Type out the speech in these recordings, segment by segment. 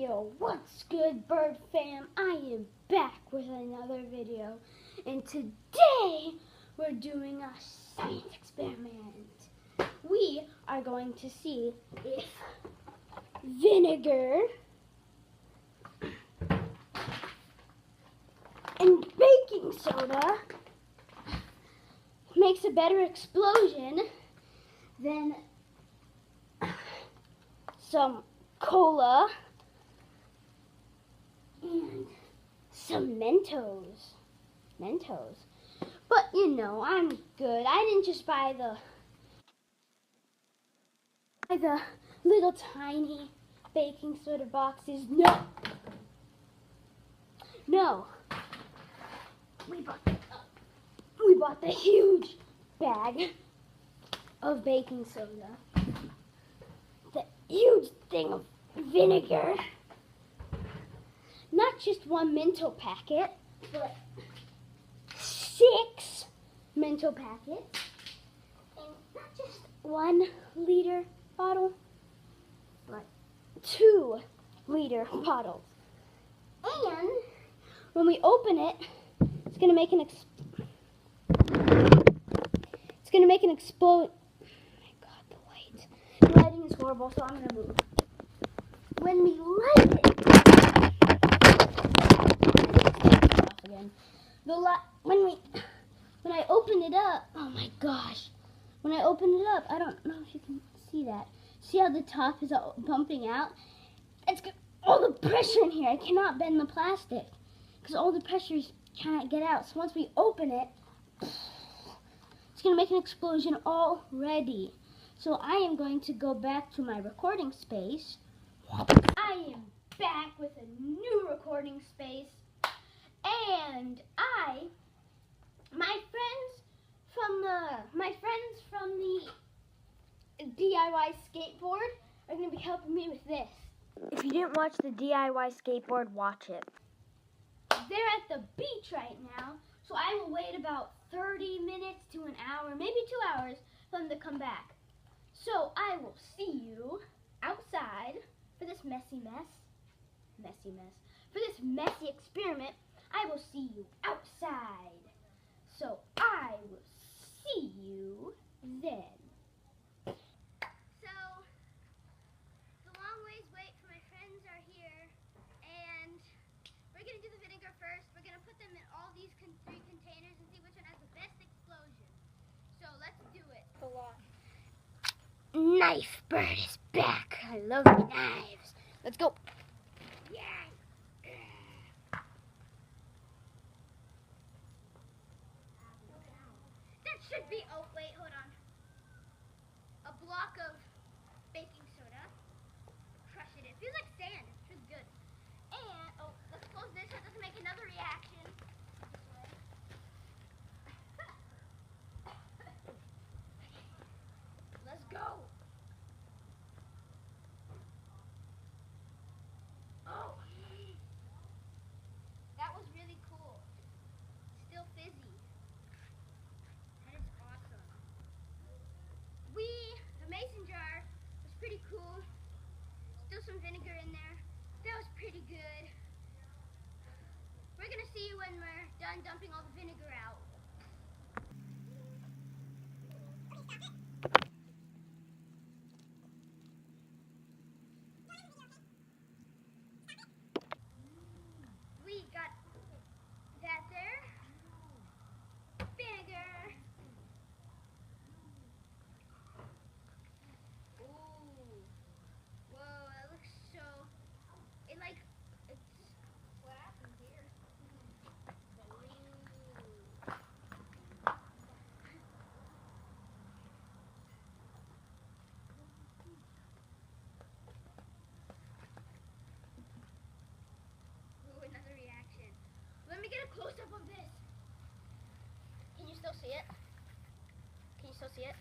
video. What's good, bird fam? I am back with another video, and today we're doing a science experiment. We are going to see if vinegar and baking soda makes a better explosion than some cola and some mentos. But you know, I'm good. I didn't just buy the little tiny baking soda boxes. No. We bought the huge bag of baking soda. The huge thing of vinegar. Not just one Mentos packet, but 6 Mentos packets. And not just 1 liter bottle, but 2 liter bottles. And when we open it, it's gonna make an explode. Oh my God, the lighting is horrible, so I'm gonna move. When we light it, again. When I open it up, oh my gosh! When I open it up, I don't know if you can see that. See how the top is all bumping out? It's got all the pressure in here. I cannot bend the plastic because all the pressures cannot get out. So once we open it, it's going to make an explosion already. So I am going to go back to my recording space. I am back with a new recording space. And my friends from the DIY skateboard are going to be helping me with this. If you didn't watch the DIY skateboard, watch it. They're at the beach right now, so I will wait about 30 minutes to an hour, maybe 2 hours, for them to come back. So I will see you outside for this messy experiment. I will see you outside. So I will see you then. So the long ways wait for my friends are here, and we're going to do the vinegar first. We're going to put them in all these 3 containers and see which one has the best explosion. So let's do it. Knife bird is back. I love knives. Let's go. Yeah. That should be, oh wait, hold on. A block of baking soda. Crush it. It feels like sand. It feels good. And, oh, let's close this so it doesn't make another reaction. Let's go. Oh, that was really cool. Still fizzy. That is awesome. The mason jar was pretty cool. Still some vinegar in there. That was pretty good. We're gonna see you when we're done dumping all the vinegar out. We got that there. Vinegar. Ooh. Whoa, that looks so... It's... What happened here? Ooh, another reaction. Let me get a close-up of this. Can you still see it? Can you still see it?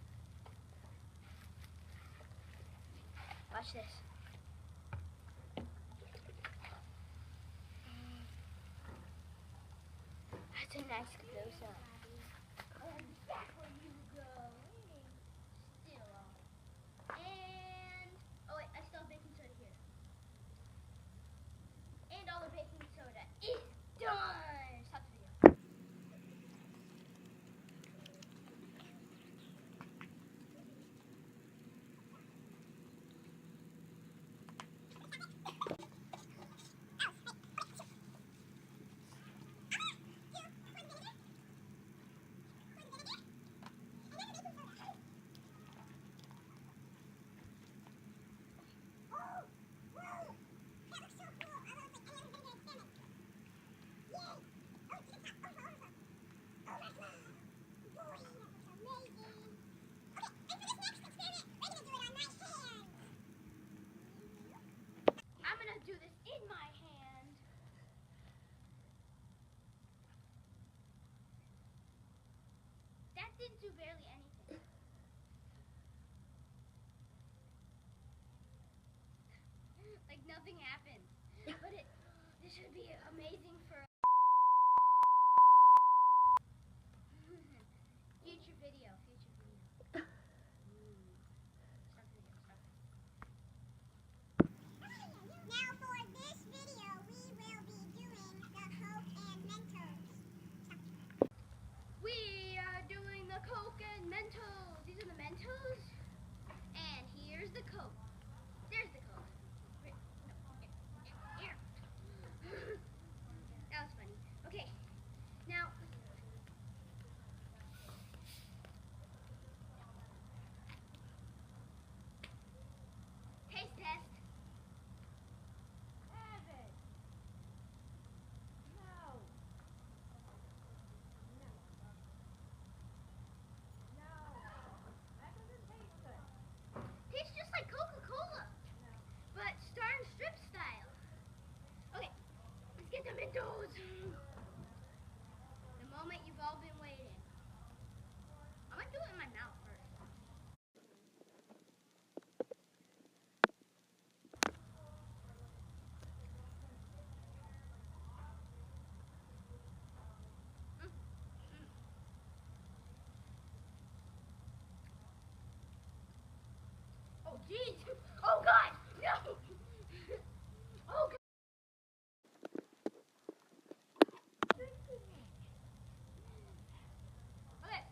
Watch this. That's a nice close-up. And back where you go. Still. And, oh wait, I still have baking soda here. didn't do barely anything. Like nothing happened. But this should be amazing for future video. Stop the video, stop it. Now for this video, we will be doing the Coke and Mentos. We are doing the Coke and Mentos. These are the Mentos. And here's the Coke. There's the Coke. Here. That was funny. Okay. Now, taste test. Evan. No. No. That doesn't taste good. Tastes just like Coca-Cola, but star and strip style. Okay, let's get the Mentos. The moment you've all been waiting. I'm gonna do it in my mouth first. Oh jeez! Oh God! No! Oh God! Okay,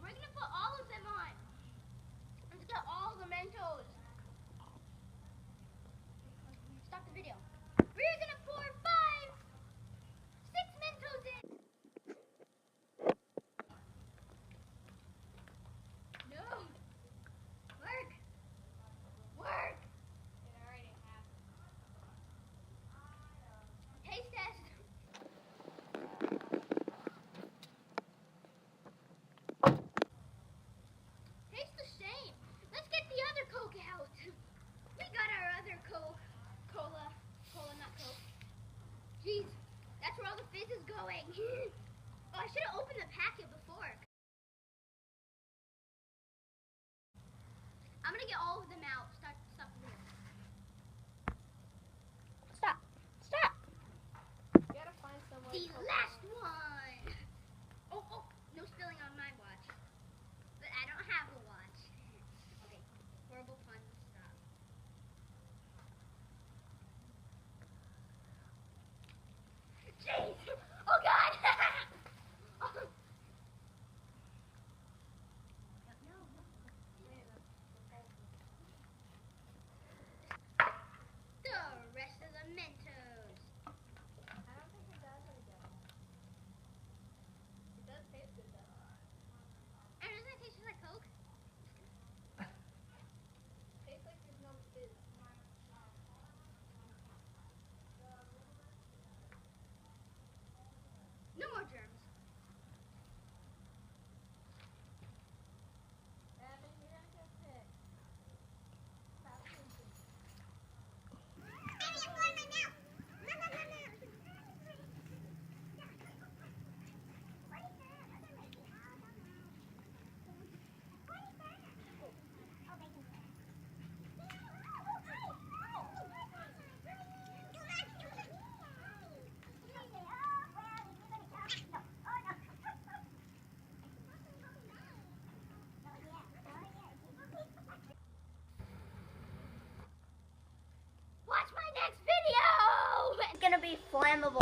we're gonna put all of them on. Let's get all the Mentos. Stop the video. We're gonna pour 6 Mentos in. No. Work. Work. It already happened. Taste test. Tastes the same. Let's get the other Coke out. We got our other Coke. Cola, not Coke. Jeez, that's where all the fizz is going. Oh, I should have opened the packet before. I'm gonna get all of them out. Stop the video. Stop. You gotta find someone. The last one. Oh, no spilling on my watch. But I don't have a watch. Okay, horrible pun. Stop. Jeez! Oh God! The rest of the Mentos. I don't think it does anything. It does taste good though. And doesn't it taste just like Coke? Tastes like there's no fizz. No more germs. Evan, you're gonna get sick. Stop drinking. Daddy, I'm going in my mouth. Watch my next video! It's gonna be flammable.